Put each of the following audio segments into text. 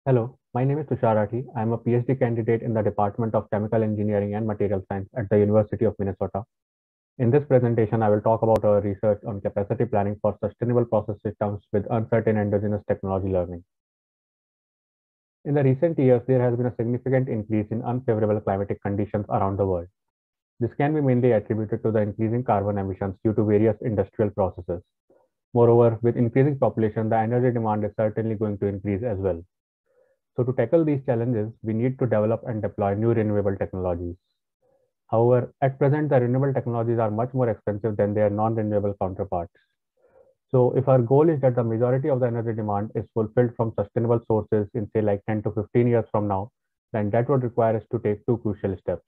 Hello, my name is Tushar Rathi. I am a PhD candidate in the Department of Chemical Engineering and Material Science at the University of Minnesota. In this presentation, I will talk about our research on capacity planning for sustainable process systems with uncertain endogenous technology learning. In the recent years, there has been a significant increase in unfavorable climatic conditions around the world. This can be mainly attributed to the increasing carbon emissions due to various industrial processes. Moreover, with increasing population, the energy demand is certainly going to increase as well. So to tackle these challenges, we need to develop and deploy new renewable technologies. However, at present, the renewable technologies are much more expensive than their non-renewable counterparts. So if our goal is that the majority of the energy demand is fulfilled from sustainable sources in say like 10 to 15 years from now, then that would require us to take two crucial steps.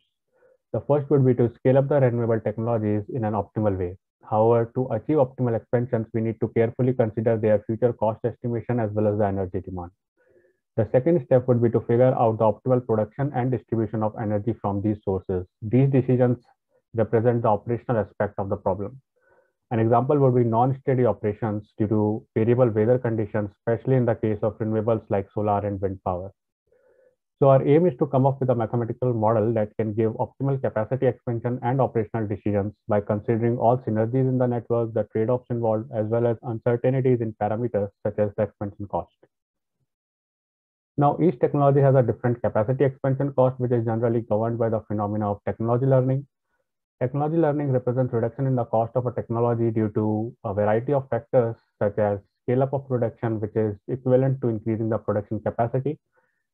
The first would be to scale up the renewable technologies in an optimal way. However, to achieve optimal expansions, we need to carefully consider their future cost estimation as well as the energy demand. The second step would be to figure out the optimal production and distribution of energy from these sources. These decisions represent the operational aspect of the problem. An example would be non-steady operations due to variable weather conditions, especially in the case of renewables like solar and wind power. So our aim is to come up with a mathematical model that can give optimal capacity expansion and operational decisions by considering all synergies in the network, the trade-offs involved, as well as uncertainties in parameters such as the expansion cost. Now, each technology has a different capacity expansion cost, which is generally governed by the phenomena of technology learning. Technology learning represents reduction in the cost of a technology due to a variety of factors, such as scale up of production, which is equivalent to increasing the production capacity,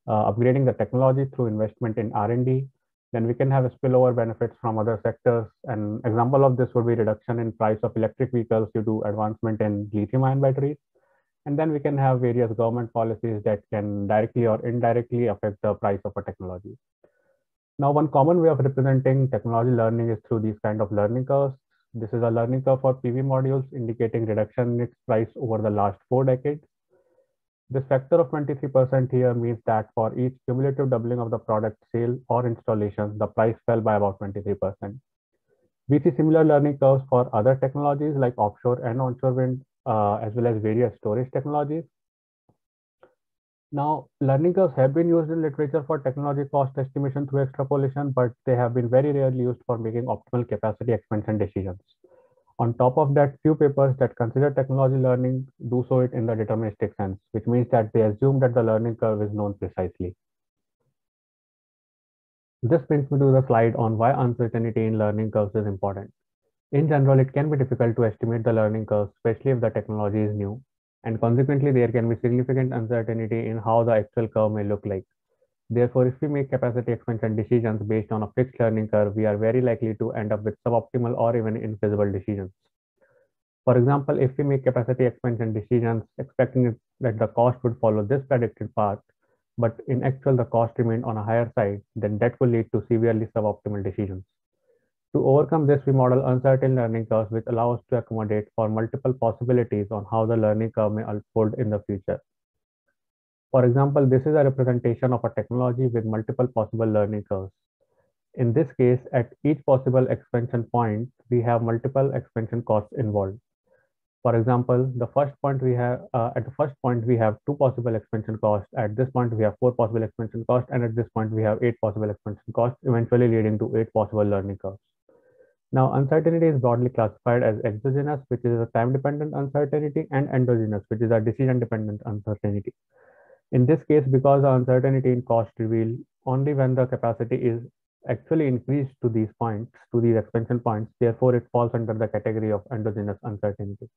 upgrading the technology through investment in R&D. Then we can have spillover benefits from other sectors. An example of this would be reduction in price of electric vehicles due to advancement in lithium-ion batteries. And then we can have various government policies that can directly or indirectly affect the price of a technology. Now, one common way of representing technology learning is through these kind of learning curves. This is a learning curve for PV modules indicating reduction in its price over the last 4 decades. This factor of 23% here means that for each cumulative doubling of the product sale or installation, the price fell by about 23%. We see similar learning curves for other technologies like offshore and onshore wind, as well as various storage technologies. Now, learning curves have been used in literature for technology cost estimation through extrapolation, but they have been very rarely used for making optimal capacity expansion decisions. On top of that, few papers that consider technology learning do so it in the deterministic sense, which means that they assume that the learning curve is known precisely. This brings me to the slide on why uncertainty in learning curves is important. In general, it can be difficult to estimate the learning curve, especially if the technology is new, and consequently, there can be significant uncertainty in how the actual curve may look like. Therefore, if we make capacity expansion decisions based on a fixed learning curve, we are very likely to end up with suboptimal or even infeasible decisions. For example, if we make capacity expansion decisions expecting that the cost would follow this predicted path, but in actual the cost remained on a higher side, then that will lead to severely suboptimal decisions. To overcome this, we model uncertain learning curves, which allow us to accommodate for multiple possibilities on how the learning curve may unfold in the future. For example, this is a representation of a technology with multiple possible learning curves. In this case, at each possible expansion point, we have multiple expansion costs involved. For example, the first point we have at the first point we have two possible expansion costs. At this point, we have four possible expansion costs, and at this point, we have eight possible expansion costs, eventually leading to eight possible learning curves. Now, uncertainty is broadly classified as exogenous, which is a time-dependent uncertainty, and endogenous, which is a decision-dependent uncertainty. In this case, because the uncertainty in cost revealed only when the capacity is actually increased to these points, to these expansion points, therefore it falls under the category of endogenous uncertainty.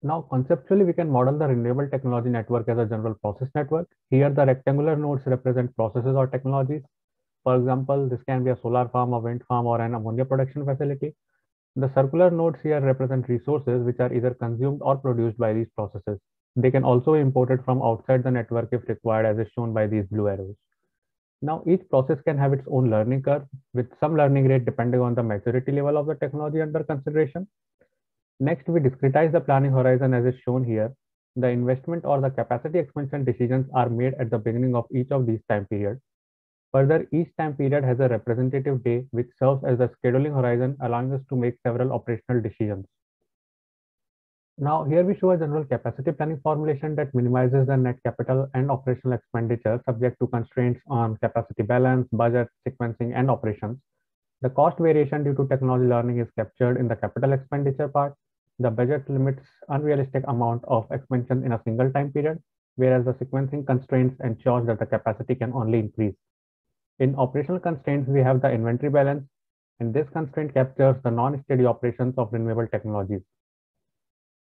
Now, conceptually, we can model the renewable technology network as a general process network. Here, the rectangular nodes represent processes or technologies. For example, this can be a solar farm, a wind farm, or an ammonia production facility. The circular nodes here represent resources which are either consumed or produced by these processes. They can also be imported from outside the network if required, as is shown by these blue arrows. Now, each process can have its own learning curve, with some learning rate depending on the maturity level of the technology under consideration. Next, we discretize the planning horizon as is shown here. The investment or the capacity expansion decisions are made at the beginning of each of these time periods. Further, each time period has a representative day which serves as the scheduling horizon, allowing us to make several operational decisions. Now, here we show a general capacity planning formulation that minimizes the net capital and operational expenditure subject to constraints on capacity balance, budget, sequencing, and operations. The cost variation due to technology learning is captured in the capital expenditure part. The budget limits unrealistic amount of expansion in a single time period, whereas the sequencing constraints ensures that the capacity can only increase. In operational constraints, we have the inventory balance, and this constraint captures the non-steady operations of renewable technologies.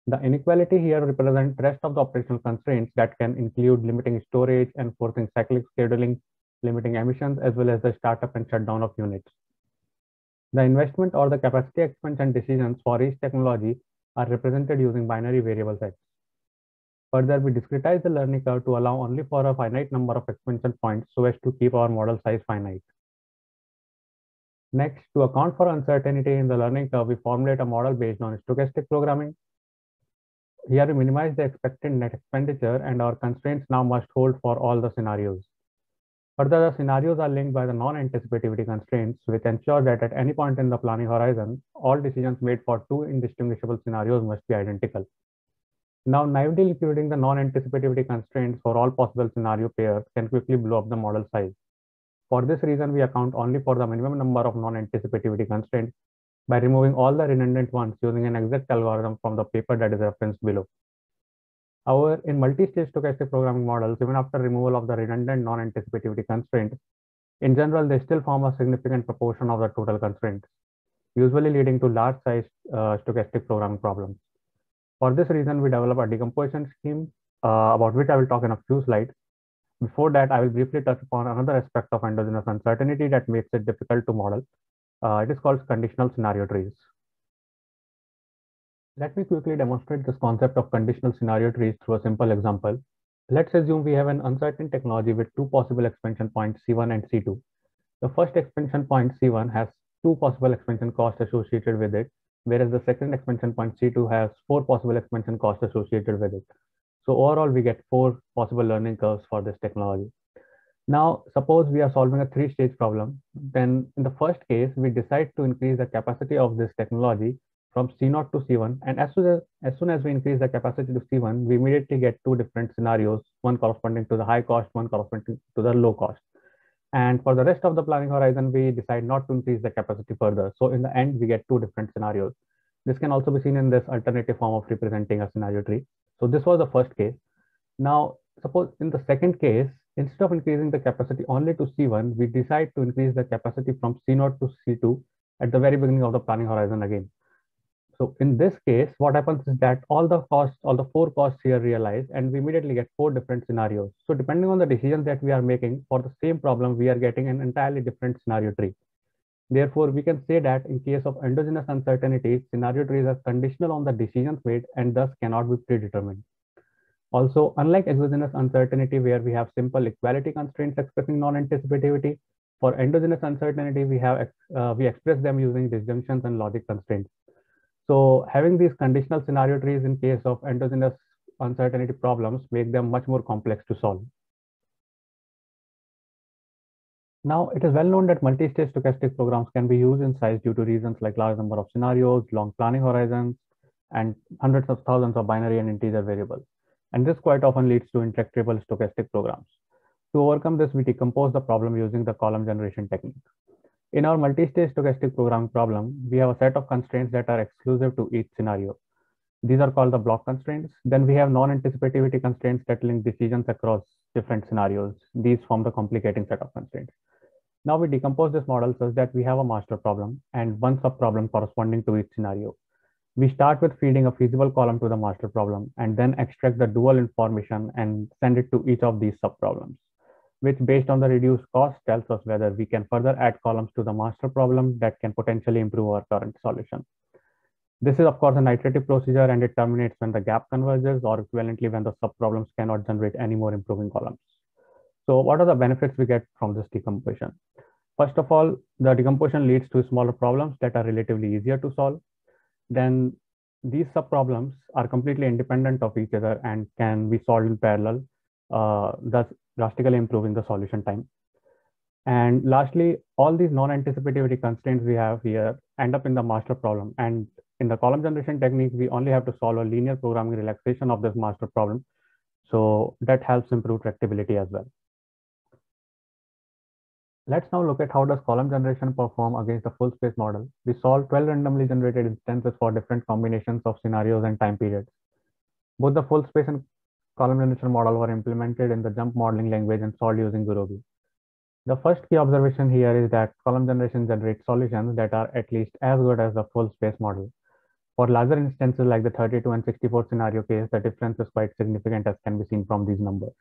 The inequality here represents rest of the operational constraints that can include limiting storage, enforcing cyclic scheduling, limiting emissions, as well as the startup and shutdown of units. The investment or the capacity expansion decisions for each technology are represented using binary variable sets. Further, we discretize the learning curve to allow only for a finite number of expansion points so as to keep our model size finite. Next, to account for uncertainty in the learning curve, we formulate a model based on stochastic programming. Here we minimize the expected net expenditure and our constraints now must hold for all the scenarios. Further, the scenarios are linked by the non-anticipativity constraints, which ensure that at any point in the planning horizon, all decisions made for two indistinguishable scenarios must be identical. Now, naively including the non-anticipativity constraints for all possible scenario pairs can quickly blow up the model size. For this reason, we account only for the minimum number of non-anticipativity constraints by removing all the redundant ones using an exact algorithm from the paper that is referenced below. However, in multi-stage stochastic programming models, even after removal of the redundant non-anticipativity constraints, in general, they still form a significant proportion of the total constraints, usually leading to large-sized stochastic programming problems. For this reason, we develop a decomposition scheme about which I will talk in a few slides. Before that, I will briefly touch upon another aspect of endogenous uncertainty that makes it difficult to model. It is called conditional scenario trees. Let me quickly demonstrate this concept of conditional scenario trees through a simple example. Let's assume we have an uncertain technology with two possible expansion points, C1 and C2. The first expansion point, C1, has two possible expansion costs associated with it, whereas the second expansion point, C2, has four possible expansion costs associated with it. So overall, we get four possible learning curves for this technology. Now, suppose we are solving a three-stage problem. Then in the first case, we decide to increase the capacity of this technology from C0 to C1. And as soon as we increase the capacity to C1, we immediately get two different scenarios, one corresponding to the high cost, one corresponding to the low cost. And for the rest of the planning horizon, we decide not to increase the capacity further. So in the end, we get two different scenarios. This can also be seen in this alternative form of representing a scenario tree. So this was the first case. Now, suppose in the second case, instead of increasing the capacity only to C1, we decide to increase the capacity from C0 to C2 at the very beginning of the planning horizon again. So in this case, what happens is that all the four costs here realize, and we immediately get four different scenarios. So depending on the decisions that we are making for the same problem, we are getting an entirely different scenario tree. Therefore, we can say that in case of endogenous uncertainty, scenario trees are conditional on the decisions made and thus cannot be predetermined. Also, unlike exogenous uncertainty, where we have simple equality constraints expressing non-anticipativity, for endogenous uncertainty, we express them using disjunctions and logic constraints. So having these conditional scenario trees in case of endogenous uncertainty problems make them much more complex to solve. Now, it is well known that multi-stage stochastic programs can be used in size due to reasons like large number of scenarios, long planning horizons, and hundreds of thousands of binary and integer variables. And this quite often leads to intractable stochastic programs. To overcome this, we decompose the problem using the column generation technique. In our multi-stage stochastic programming problem, we have a set of constraints that are exclusive to each scenario. These are called the block constraints. Then we have non-anticipativity constraints that link decisions across different scenarios. These form the complicating set of constraints. Now we decompose this model such that we have a master problem and one subproblem corresponding to each scenario. We start with feeding a feasible column to the master problem and then extract the dual information and send it to each of these subproblems, which based on the reduced cost tells us whether we can further add columns to the master problem that can potentially improve our current solution. This is of course an iterative procedure and it terminates when the gap converges or equivalently when the subproblems cannot generate any more improving columns. So what are the benefits we get from this decomposition? First of all, the decomposition leads to smaller problems that are relatively easier to solve. Then these subproblems are completely independent of each other and can be solved in parallel, thus drastically improving the solution time. And lastly, all these non-anticipativity constraints we have here end up in the master problem, and in the column generation technique, we only have to solve a linear programming relaxation of this master problem. So that helps improve tractability as well. Let's now look at how does column generation perform against the full space model. We solved 12 randomly generated instances for different combinations of scenarios and time periods. Both the full space and column generation model were implemented in the jump modeling language and solved using Gurobi. The first key observation here is that column generation generates solutions that are at least as good as the full space model. For larger instances like the 32 and 64 scenario case, the difference is quite significant as can be seen from these numbers.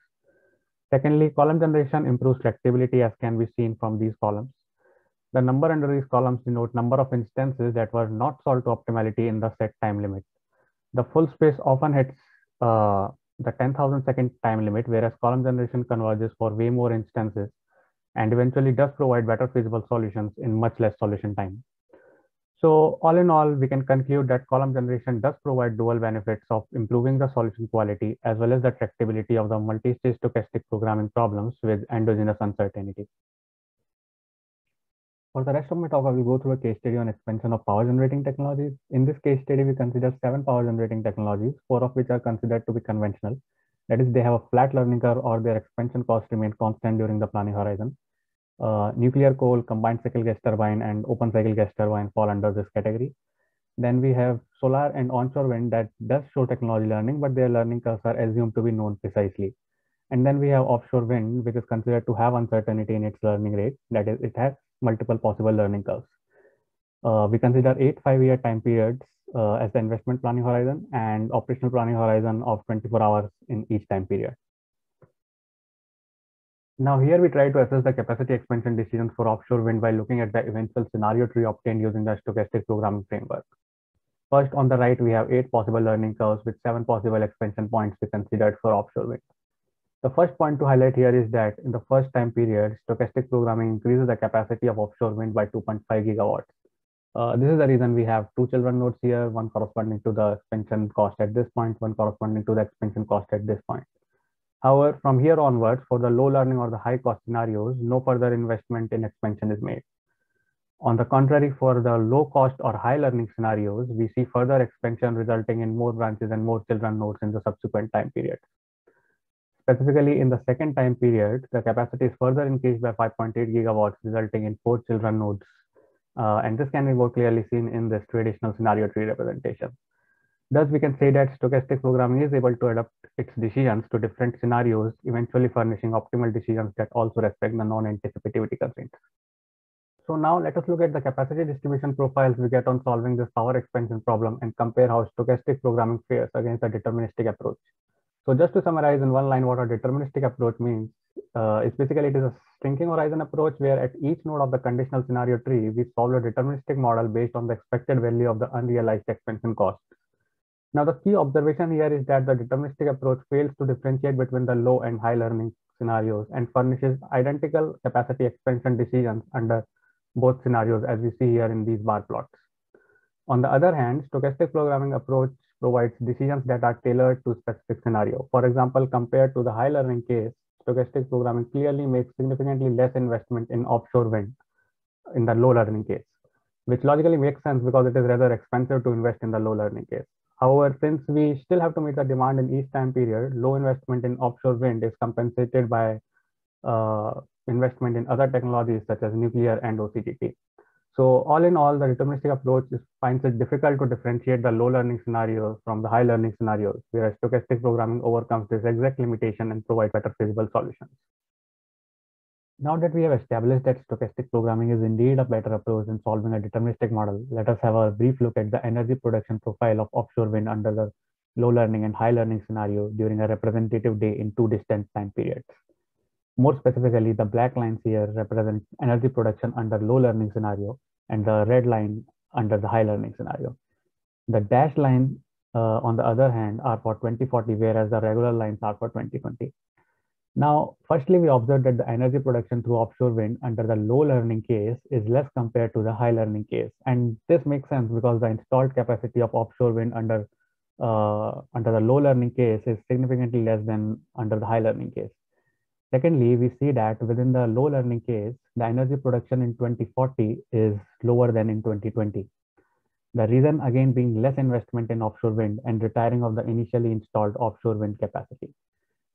Secondly, column generation improves tractability as can be seen from these columns. The number under these columns denote number of instances that were not solved to optimality in the set time limit. The full space often hits the 10,000 second time limit, whereas column generation converges for way more instances and eventually does provide better feasible solutions in much less solution time. So all in all, we can conclude that column generation does provide dual benefits of improving the solution quality as well as the tractability of the multi-stage stochastic programming problems with endogenous uncertainty. For the rest of my talk, I will go through a case study on expansion of power generating technologies. In this case study, we consider 7 power generating technologies, 4 of which are considered to be conventional. That is, they have a flat learning curve or their expansion costs remain constant during the planning horizon. Nuclear coal, combined cycle gas turbine, and open cycle gas turbine fall under this category. Then we have solar and onshore wind that does show technology learning, but their learning curves are assumed to be known precisely. And then we have offshore wind, which is considered to have uncertainty in its learning rate. That is, it has multiple possible learning curves. We consider 8 5-year time periods as the investment planning horizon and operational planning horizon of 24 hours in each time period. Now here we try to assess the capacity expansion decisions for offshore wind by looking at the eventual scenario tree obtained using the stochastic programming framework. First, on the right, we have 8 possible learning curves with 7 possible expansion points we considered for offshore wind. The first point to highlight here is that in the first time period, stochastic programming increases the capacity of offshore wind by 2.5 gigawatts. This is the reason we have 2 children nodes here, one corresponding to the expansion cost at this point, one corresponding to the expansion cost at this point. However, from here onwards, for the low learning or the high cost scenarios, no further investment in expansion is made. On the contrary, for the low cost or high learning scenarios, we see further expansion resulting in more branches and more children nodes in the subsequent time period. Specifically, in the second time period, the capacity is further increased by 5.8 gigawatts, resulting in 4 children nodes. And this can be more clearly seen in this traditional scenario tree representation. Thus, we can say that stochastic programming is able to adapt its decisions to different scenarios, eventually furnishing optimal decisions that also respect the non-anticipativity constraints. So now let us look at the capacity distribution profiles we get on solving this power expansion problem and compare how stochastic programming fares against a deterministic approach. So just to summarize in one line what a deterministic approach means, is basically it is a shrinking horizon approach where at each node of the conditional scenario tree, we solve a deterministic model based on the expected value of the unrealized expansion cost. Now, the key observation here is that the deterministic approach fails to differentiate between the low and high learning scenarios and furnishes identical capacity expansion decisions under both scenarios, as we see here in these bar plots. On the other hand, stochastic programming approach provides decisions that are tailored to specific scenario. For example, compared to the high learning case, stochastic programming clearly makes significantly less investment in offshore wind in the low learning case, which logically makes sense because it is rather expensive to invest in the low learning case. However, since we still have to meet the demand in each time period, low investment in offshore wind is compensated by investment in other technologies such as nuclear and OCTT. So all in all, the deterministic approach finds it difficult to differentiate the low learning scenarios from the high learning scenarios, whereas stochastic programming overcomes this exact limitation and provides better feasible solutions. Now that we have established that stochastic programming is indeed a better approach in solving a deterministic model, let us have a brief look at the energy production profile of offshore wind under the low learning and high learning scenario during a representative day in 2 distant time periods. More specifically, the black lines here represent energy production under low learning scenario and the red line under the high learning scenario. The dashed lines, on the other hand, are for 2040, whereas the regular lines are for 2020. Now, firstly, we observed that the energy production through offshore wind under the low learning case is less compared to the high learning case. And this makes sense because the installed capacity of offshore wind under the low learning case is significantly less than under the high learning case. Secondly, we see that within the low learning case, the energy production in 2040 is lower than in 2020. The reason again being less investment in offshore wind and retiring of the initially installed offshore wind capacity.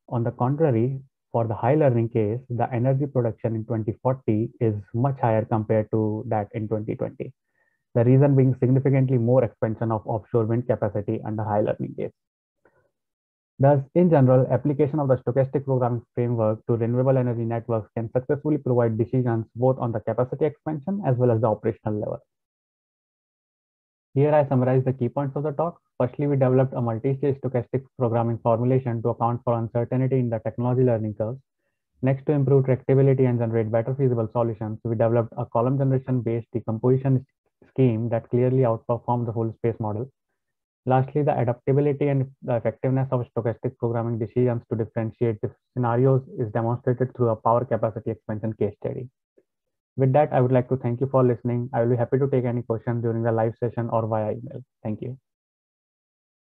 On the contrary, for the high learning case, the energy production in 2040 is much higher compared to that in 2020. The reason being significantly more expansion of offshore wind capacity under high learning case. Thus, in general, application of the stochastic programming framework to renewable energy networks can successfully provide decisions both on the capacity expansion as well as the operational level. Here I summarize the key points of the talk. Firstly, we developed a multi-stage stochastic programming formulation to account for uncertainty in the technology learning curves. Next, to improve tractability and generate better feasible solutions, we developed a column generation-based decomposition scheme that clearly outperformed the full space model. Lastly, the adaptability and the effectiveness of stochastic programming decisions to differentiate scenarios is demonstrated through a power capacity expansion case study. With that, I would like to thank you for listening. I will be happy to take any questions during the live session or via email. Thank you.